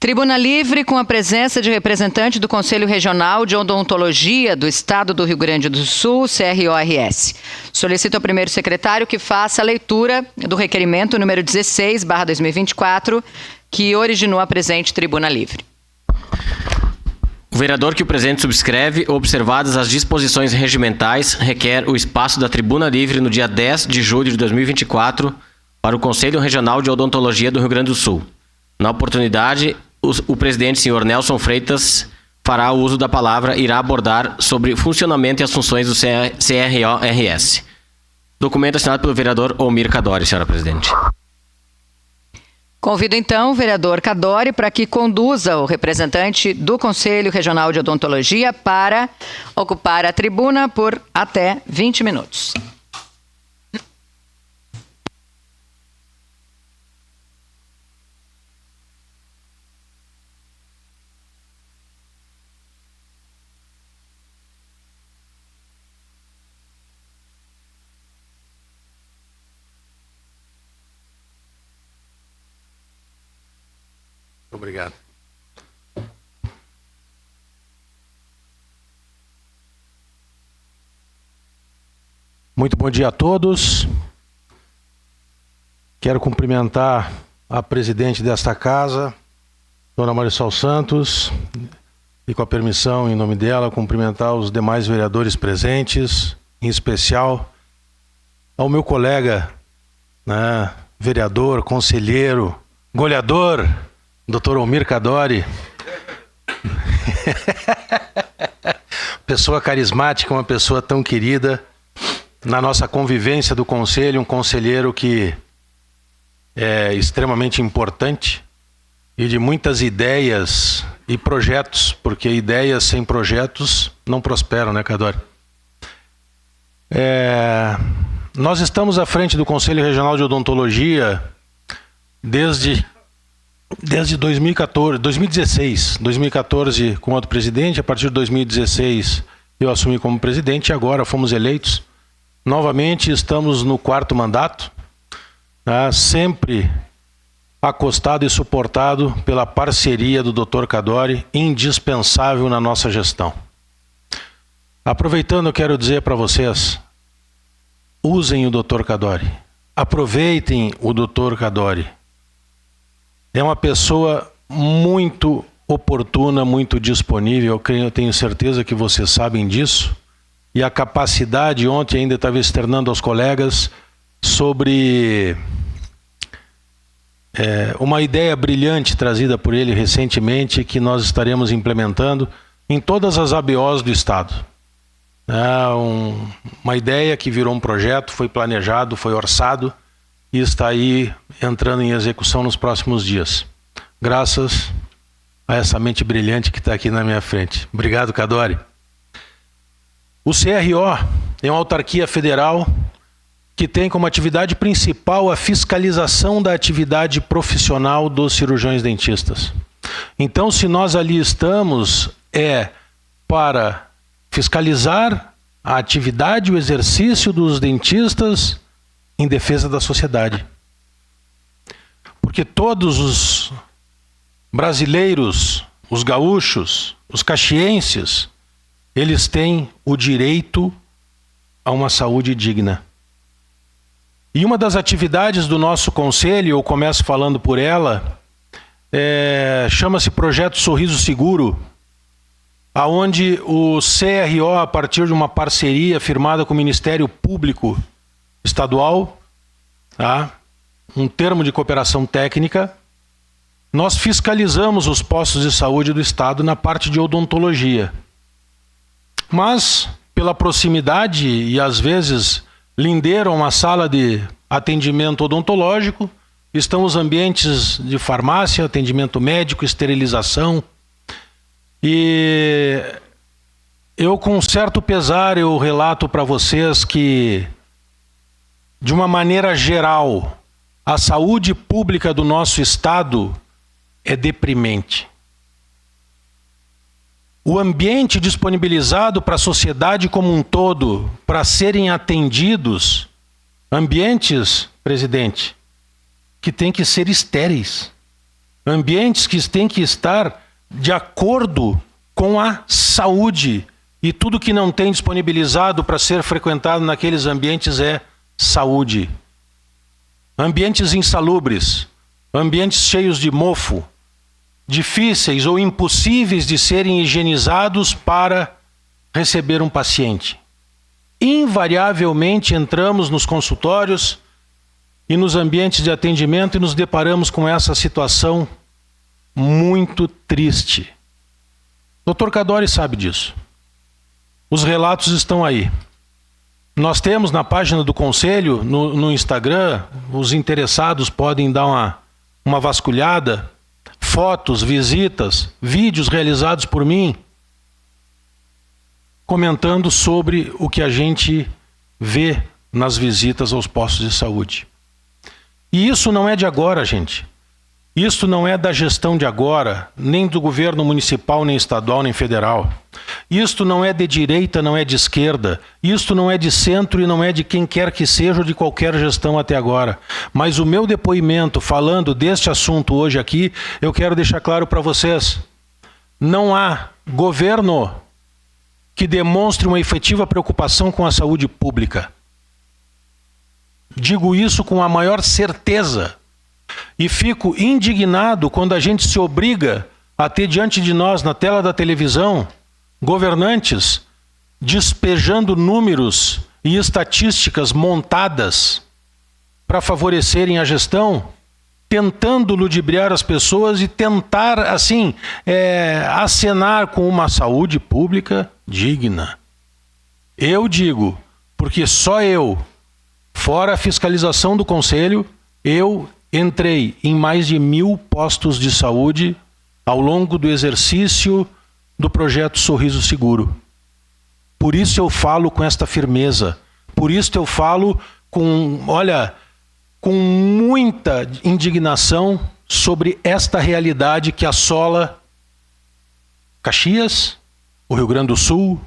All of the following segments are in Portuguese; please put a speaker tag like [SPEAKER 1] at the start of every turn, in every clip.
[SPEAKER 1] Tribuna Livre com a presença de representante do Conselho Regional de Odontologia do Estado do Rio Grande do Sul, CRORS. Solicito ao primeiro secretário que faça a leitura do requerimento número 16/2024, que originou a presente Tribuna Livre.
[SPEAKER 2] O vereador que o presente subscreve, observadas as disposições regimentais, requer o espaço da Tribuna Livre no dia 10 de julho de 2024 para o Conselho Regional de Odontologia do Rio Grande do Sul. Na oportunidade, o presidente, senhor Nelson Freitas, fará o uso da palavra e irá abordar sobre funcionamento e as funções do CRORS. Documento assinado pelo vereador Almir Cadori, senhora presidente.
[SPEAKER 1] Convido então o vereador Cadori para que conduza o representante do Conselho Regional de Odontologia para ocupar a tribuna por até 20 minutos.
[SPEAKER 3] Obrigado. Muito bom dia a todos. Quero cumprimentar a presidente desta casa, dona Marisol Santos, e com a permissão, em nome dela, cumprimentar os demais vereadores presentes, em especial ao meu colega, vereador, conselheiro, goleador, Dr. Almir Cadori, pessoa carismática, uma pessoa tão querida na nossa convivência do conselho, um conselheiro que é extremamente importante e de muitas ideias e projetos, porque ideias sem projetos não prosperam, né, Cadori? Nós estamos à frente do Conselho Regional de Odontologia desde 2016 com outro presidente. A partir de 2016 eu assumi como presidente e agora fomos eleitos. Novamente estamos no 4º mandato, sempre acostado e suportado pela parceria do Dr. Cadori, indispensável na nossa gestão. Aproveitando, eu quero dizer para vocês, usem o Dr. Cadori, aproveitem o Dr. Cadori. É uma pessoa muito oportuna, muito disponível, eu tenho certeza que vocês sabem disso. E a capacidade, ontem ainda estava externando aos colegas sobre uma ideia brilhante trazida por ele recentemente, que nós estaremos implementando em todas as ABOs do Estado. Uma ideia que virou um projeto, foi planejado, foi orçado, e está aí entrando em execução nos próximos dias. Graças a essa mente brilhante que está aqui na minha frente. Obrigado, Cadori. O CRO é uma autarquia federal que tem como atividade principal a fiscalização da atividade profissional dos cirurgiões dentistas. Então, se nós ali estamos, é para fiscalizar a atividade, o exercício dos dentistas em defesa da sociedade. Porque todos os brasileiros, os gaúchos, os caxienses, eles têm o direito a uma saúde digna. E uma das atividades do nosso conselho, eu começo falando por ela, chama-se Projeto Sorriso Seguro, aonde o CRO, a partir de uma parceria firmada com o Ministério Público Estadual, um termo de cooperação técnica, nós fiscalizamos os postos de saúde do Estado na parte de odontologia. Mas, pela proximidade e às vezes lindeira uma sala de atendimento odontológico, estão os ambientes de farmácia, atendimento médico, esterilização. E eu, com certo pesar, eu relato para vocês que, de uma maneira geral, a saúde pública do nosso Estado é deprimente. O ambiente disponibilizado para a sociedade como um todo, para serem atendidos, ambientes, presidente, que tem que ser estéreis. ambientes que têm que estar de acordo com a saúde, e tudo que não tem disponibilizado para ser frequentado naqueles ambientes é saúde. Ambientes insalubres, ambientes cheios de mofo, difíceis ou impossíveis de serem higienizados para receber um paciente. Invariavelmente entramos nos consultórios e nos ambientes de atendimento e nos deparamos com essa situação muito triste. Dr. Cadori sabe disso. Os relatos estão aí. Nós temos na página do Conselho, no Instagram, os interessados podem dar uma vasculhada, fotos, visitas, vídeos realizados por mim, comentando sobre o que a gente vê nas visitas aos postos de saúde. E isso não é de agora, gente. Isso não é da gestão de agora, nem do governo municipal, nem estadual, nem federal. Isto não é de direita, não é de esquerda. Isto não é de centro e não é de quem quer que seja ou de qualquer gestão até agora. Mas o meu depoimento falando deste assunto hoje aqui, eu quero deixar claro para vocês. Não há governo que demonstre uma efetiva preocupação com a saúde pública. Digo isso com a maior certeza. E fico indignado quando a gente se obriga a ter diante de nós, na tela da televisão, governantes despejando números e estatísticas montadas para favorecerem a gestão, tentando ludibriar as pessoas e tentar, assim, acenar com uma saúde pública digna. Eu digo, porque só eu, fora a fiscalização do Conselho, eu entrei em mais de 1.000 postos de saúde ao longo do exercício do projeto Sorriso Seguro. Por isso eu falo com esta firmeza. Por isso eu falo com muita indignação sobre esta realidade que assola Caxias, o Rio Grande do Sul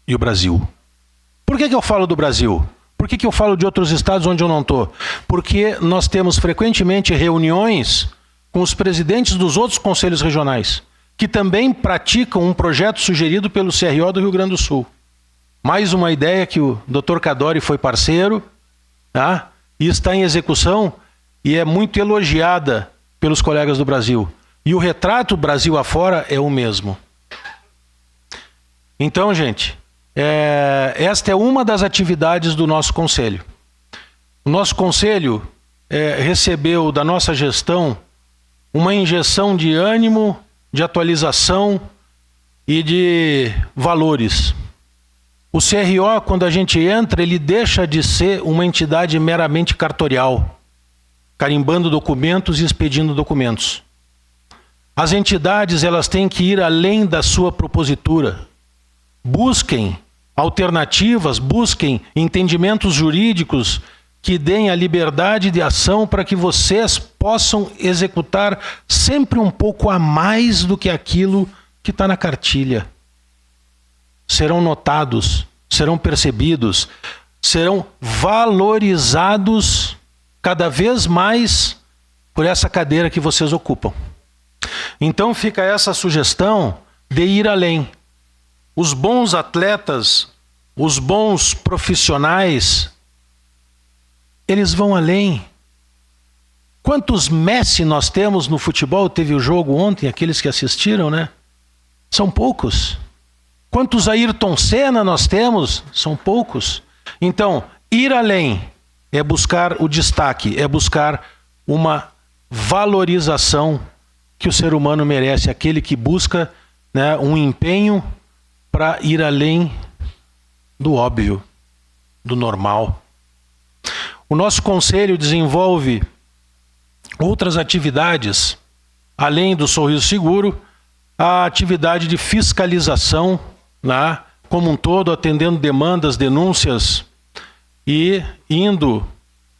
[SPEAKER 3] e o Brasil. Por que eu falo do Brasil? Por que eu falo de outros estados onde eu não estou? Porque nós temos frequentemente reuniões com os presidentes dos outros conselhos regionais, que também praticam um projeto sugerido pelo CRO do Rio Grande do Sul. Mais uma ideia que o Dr. Cadori foi parceiro, tá? E está em execução e é muito elogiada pelos colegas do Brasil. E o retrato Brasil afora é o mesmo. Então, gente, esta é uma das atividades do nosso conselho. O nosso conselho recebeu da nossa gestão uma injeção de ânimo, de atualização e de valores. O CRO, quando a gente entra, ele deixa de ser uma entidade meramente cartorial, carimbando documentos e expedindo documentos. As entidades, elas têm que ir além da sua propositura. Busquem alternativas, busquem entendimentos jurídicos que deem a liberdade de ação para que vocês possam executar sempre um pouco a mais do que aquilo que está na cartilha. Serão notados, serão percebidos, serão valorizados cada vez mais por essa cadeira que vocês ocupam. Então fica essa sugestão de ir além. Os bons atletas, os bons profissionais, eles vão além. Quantos Messi nós temos no futebol? Teve o jogo ontem, aqueles que assistiram, né? São poucos. Quantos Ayrton Senna nós temos? São poucos. Então, ir além é buscar o destaque, é buscar uma valorização que o ser humano merece, aquele que busca, né, um empenho para ir além do óbvio, do normal. O nosso conselho desenvolve outras atividades, além do Sorriso Seguro, a atividade de fiscalização, né, como um todo, atendendo demandas, denúncias e indo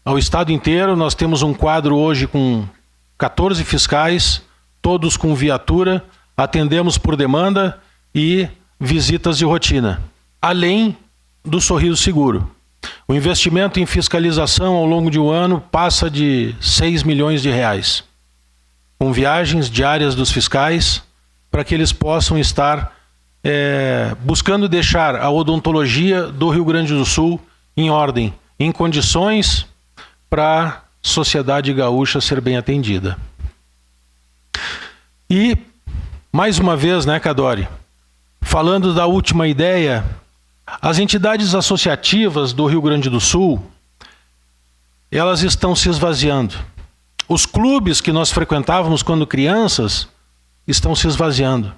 [SPEAKER 3] ao estado inteiro. Nós temos um quadro hoje com 14 fiscais, todos com viatura, atendemos por demanda e visitas de rotina, além do Sorriso Seguro. O investimento em fiscalização ao longo de um ano passa de 6 milhões de reais. com viagens diárias dos fiscais, para que eles possam estar buscando deixar a odontologia do Rio Grande do Sul em ordem, em condições para a sociedade gaúcha ser bem atendida. E, mais uma vez, né, Cadori, falando da última ideia, as entidades associativas do Rio Grande do Sul, elas estão se esvaziando. Os clubes que nós frequentávamos quando crianças estão se esvaziando.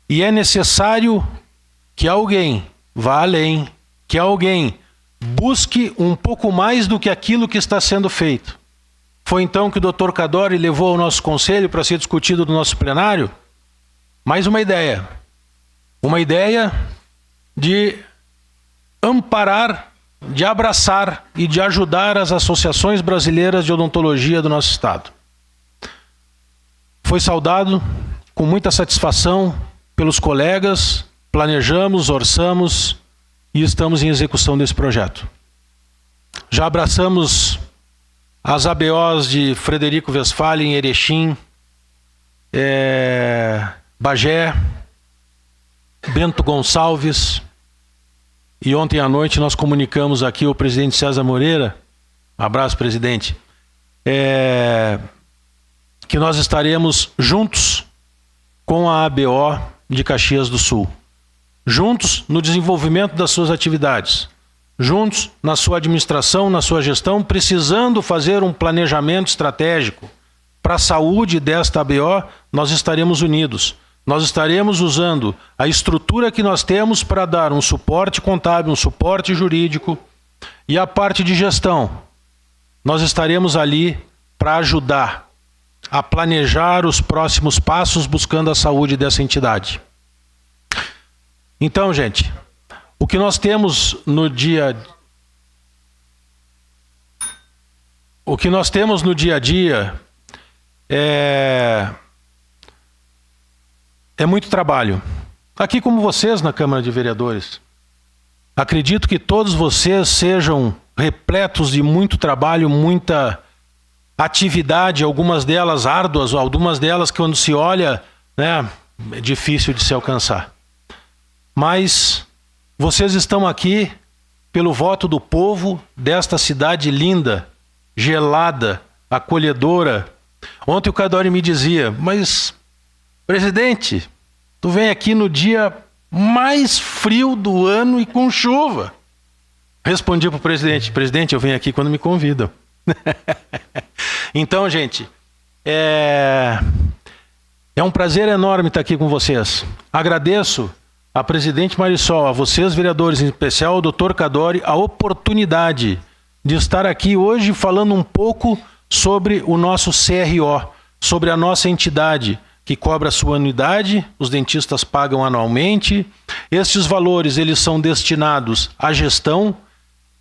[SPEAKER 3] E é necessário que alguém vá além, que alguém busque um pouco mais do que aquilo que está sendo feito. Foi então que o Dr. Cadori levou ao nosso conselho para ser discutido no nosso plenário mais uma ideia. Uma ideia de amparar, de abraçar e de ajudar as associações brasileiras de odontologia do nosso estado. Foi saudado com muita satisfação pelos colegas, planejamos, orçamos e estamos em execução desse projeto. Já abraçamos as ABOs de Frederico Westphalen, Erechim, Bagé, Bento Gonçalves, e ontem à noite nós comunicamos aqui ao presidente César Moreira, abraço presidente, que nós estaremos juntos com a ABO de Caxias do Sul, juntos no desenvolvimento das suas atividades, juntos na sua administração, na sua gestão, precisando fazer um planejamento estratégico para a saúde desta ABO, nós estaremos unidos. Nós estaremos usando a estrutura que nós temos para dar um suporte contábil, um suporte jurídico e a parte de gestão. Nós estaremos ali para ajudar a planejar os próximos passos buscando a saúde dessa entidade. Então, gente, o que nós temos no dia a dia é muito trabalho. Aqui como vocês na Câmara de Vereadores. Acredito que todos vocês sejam repletos de muito trabalho, muita atividade, algumas delas árduas, algumas delas que quando se olha, né, é difícil de se alcançar. Mas vocês estão aqui pelo voto do povo desta cidade linda, gelada, acolhedora. Ontem o Cadori me dizia, mas presidente, tu vem aqui no dia mais frio do ano e com chuva. Respondi para o presidente, presidente, eu venho aqui quando me convidam. Então, gente, é um prazer enorme estar aqui com vocês. Agradeço a presidente Marisol, a vocês vereadores, em especial ao Dr. Cadori, a oportunidade de estar aqui hoje falando um pouco sobre o nosso CRO, sobre a nossa entidade que cobra a sua anuidade, os dentistas pagam anualmente. Estes valores eles são destinados à gestão,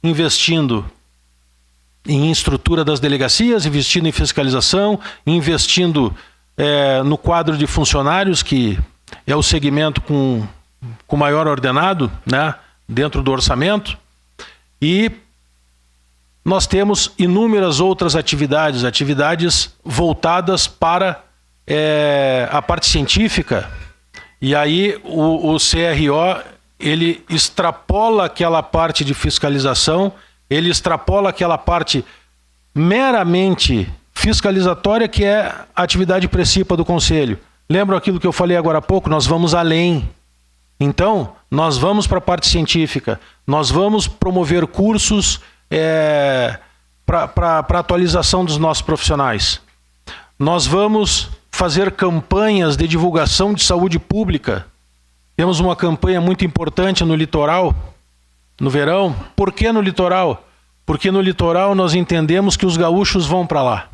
[SPEAKER 3] investindo em estrutura das delegacias, investindo em fiscalização, investindo no quadro de funcionários, que é o segmento com maior ordenado, né, dentro do orçamento. E nós temos inúmeras outras atividades voltadas para a parte científica. E aí o CRO, ele extrapola aquela parte de fiscalização, ele extrapola aquela parte meramente fiscalizatória, que é a atividade principal do Conselho. Lembra aquilo que eu falei agora há pouco? Nós vamos além. Então, nós vamos para a parte científica, nós vamos promover cursos para atualização dos nossos profissionais. Nós vamos fazer campanhas de divulgação de saúde pública. Temos uma campanha muito importante no litoral, no verão. Por que no litoral? Porque no litoral nós entendemos que os gaúchos vão para lá.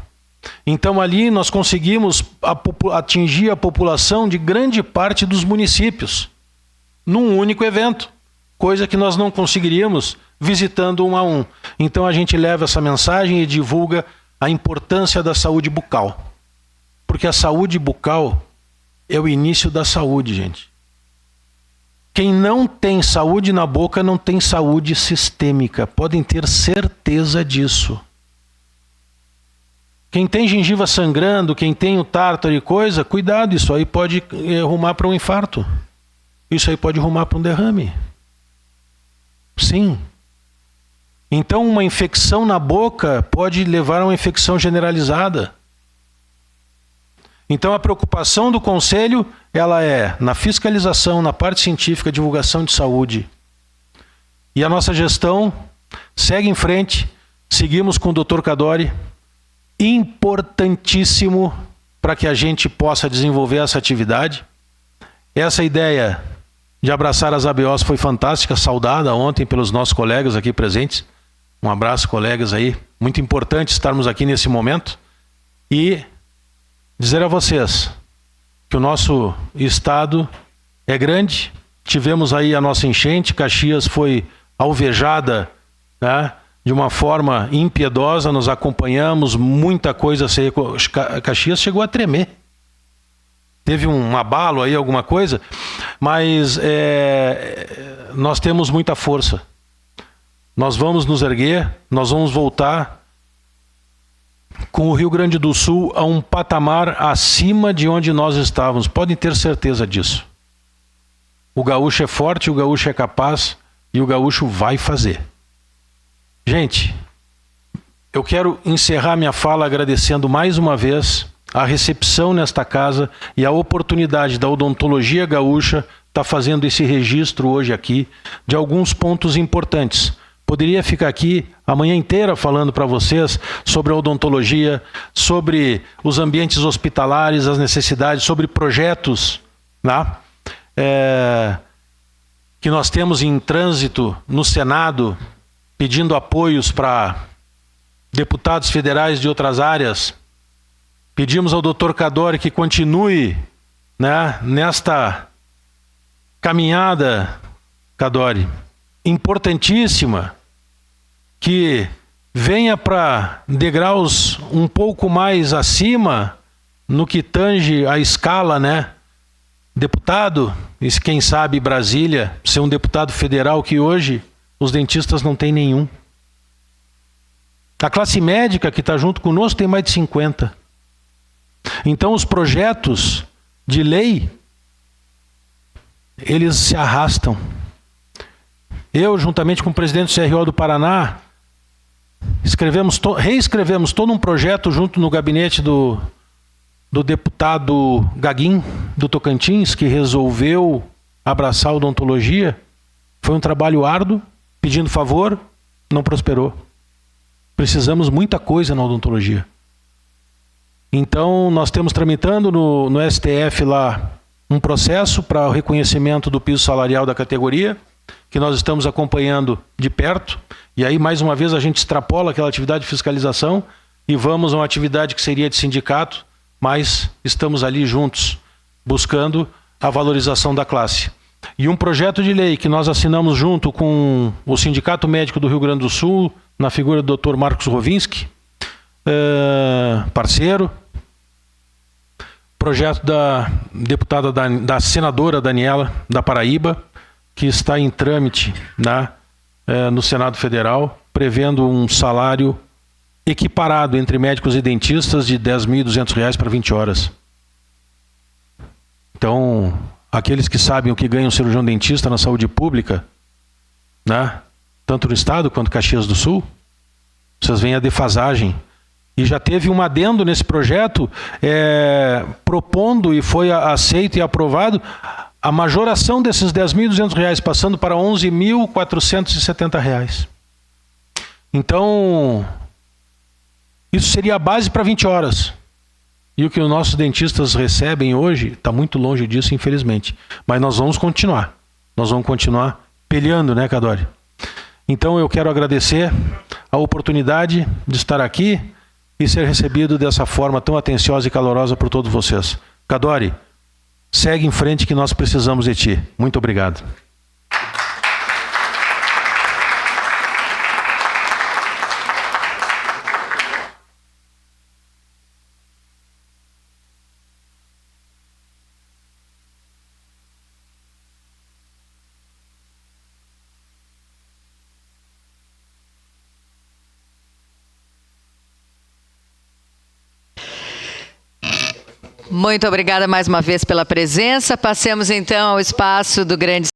[SPEAKER 3] Então ali nós conseguimos atingir a população de grande parte dos municípios num único evento, coisa que nós não conseguiríamos visitando um a um. Então a gente leva essa mensagem e divulga a importância da saúde bucal. Porque a saúde bucal é o início da saúde, gente. Quem não tem saúde na boca não tem saúde sistêmica. Podem ter certeza disso. Quem tem gengiva sangrando, quem tem o tártaro e coisa, cuidado, isso aí pode rumar para um infarto. Isso aí pode rumar para um derrame. Sim. Então, uma infecção na boca pode levar a uma infecção generalizada. Então, a preocupação do Conselho, ela é na fiscalização, na parte científica, divulgação de saúde. E a nossa gestão segue em frente, seguimos com o Dr. Cadori, importantíssimo para que a gente possa desenvolver essa atividade. Essa ideia de abraçar as ABOs foi fantástica, saudada ontem pelos nossos colegas aqui presentes. Um abraço, colegas aí. Muito importante estarmos aqui nesse momento. E dizer a vocês que o nosso estado é grande. Tivemos aí a nossa enchente, Caxias foi alvejada, né, de uma forma impiedosa, nós acompanhamos, muita coisa. Caxias chegou a tremer. Teve um abalo aí, alguma coisa, mas nós temos muita força. Nós vamos nos erguer, nós vamos voltar com o Rio Grande do Sul a um patamar acima de onde nós estávamos. Podem ter certeza disso. O gaúcho é forte, o gaúcho é capaz e o gaúcho vai fazer. Gente, eu quero encerrar minha fala agradecendo mais uma vez a recepção nesta casa e a oportunidade da Odontologia Gaúcha estar fazendo esse registro hoje aqui de alguns pontos importantes. Poderia ficar aqui a manhã inteira falando para vocês sobre a odontologia, sobre os ambientes hospitalares, as necessidades, sobre projetos, né, que nós temos em trânsito no Senado, pedindo apoios para deputados federais de outras áreas. Pedimos ao Dr. Cadori que continue, né, nesta caminhada, Cadori, importantíssima, que venha para degraus um pouco mais acima no que tange a escala, né? Deputado, e quem sabe Brasília, ser um deputado federal que hoje os dentistas não têm nenhum. A classe médica que está junto conosco tem mais de 50. Então os projetos de lei, eles se arrastam. Eu, juntamente com o presidente do CRO do Paraná, reescrevemos todo um projeto junto no gabinete do deputado Gaguin, do Tocantins, que resolveu abraçar a odontologia. Foi um trabalho árduo, pedindo favor, não prosperou. Precisamos muita coisa na odontologia. Então, nós temos tramitando no STF lá um processo para o reconhecimento do piso salarial da categoria, que nós estamos acompanhando de perto. E aí, mais uma vez, a gente extrapola aquela atividade de fiscalização e vamos a uma atividade que seria de sindicato, mas estamos ali juntos, buscando a valorização da classe. E um projeto de lei que nós assinamos junto com o Sindicato Médico do Rio Grande do Sul, na figura do Dr. Marcos Rovinski, parceiro. Projeto da deputada, da senadora Daniela, da Paraíba, que está em trâmite, né, no Senado Federal, prevendo um salário equiparado entre médicos e dentistas de R$ 10.200 para 20 horas. Então, aqueles que sabem o que ganha um cirurgião dentista na saúde pública, né, tanto no estado quanto Caxias do Sul, vocês veem a defasagem. E já teve um adendo nesse projeto, propondo, e foi aceito e aprovado, a majoração desses R$ 10.200, passando para R$ 11.470. Então, isso seria a base para 20 horas. E o que os nossos dentistas recebem hoje está muito longe disso, infelizmente. Mas nós vamos continuar. Nós vamos continuar peleando, né, Cadori? Então eu quero agradecer a oportunidade de estar aqui e ser recebido dessa forma tão atenciosa e calorosa por todos vocês. Cadori, segue em frente que nós precisamos de ti. Muito obrigado.
[SPEAKER 1] Muito obrigada mais uma vez pela presença. Passemos então ao espaço do grande